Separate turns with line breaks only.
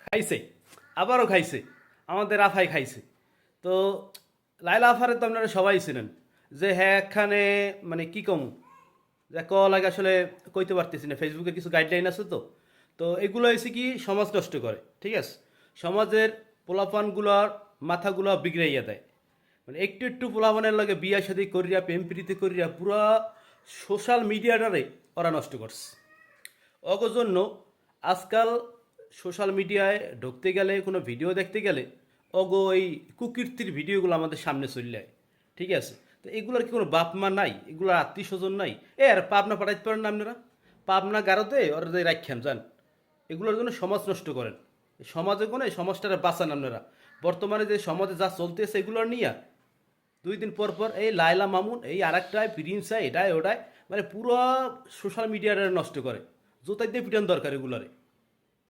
খাইছে, আবারও খাইছে, আমাদের আফাই খাইছে। তো লাইলা আফারে তো আপনারা সবাই চিনেন, যে হ্যাঁ একখানে মানে কি কম, যে ক লাগে আসলে কইতে পারতেছি না, ফেসবুকে কিছু গাইডলাইন আছে তো। তো এগুলো হয়েছে কি সমাজ নষ্ট করে, ঠিক আছে, সমাজের পোলাপানগুলোর মাথাগুলো বিগড়াইয়া দেয়। মানে একটু একটু পোলাপানের লাগে বিয়া শাদি করিয়া প্রেম প্রীতি করিয়া পুরা সোশ্যাল মিডিয়াটারে ওরা নষ্ট করছে। অগো জন্য আজকাল সোশ্যাল মিডিয়ায় ঢুকতে গেলে কোনো ভিডিও দেখতে গেলে অগো এই কুকীর্তির ভিডিওগুলো আমাদের সামনে চলে যায়, ঠিক আছে। তো এগুলোর কি কোনো বাপ মা নাই, এগুলোর আত্মীয় স্বজন নাই? আর পাবনা পাঠাইতে পারেন না আপনারা? পাবনা গারোতে ওরা যে রাখ্যান যান, এগুলোর জন্য সমাজ নষ্ট করেন। এই সমাজে কোনো এই সমাজটারে বাঁচান আপনারা। বর্তমানে যে সমাজে যা চলতেছে এগুলোর নিয়ে 2 দিন পর পর এই লায়লা মামুন এই আরেকটায় প্রিন্সা এটায় ওটায়, মানে পুরো সোশ্যাল মিডিয়াটা নষ্ট করে। জোতাই দিয়ে পিটান দরকার এগুলারে।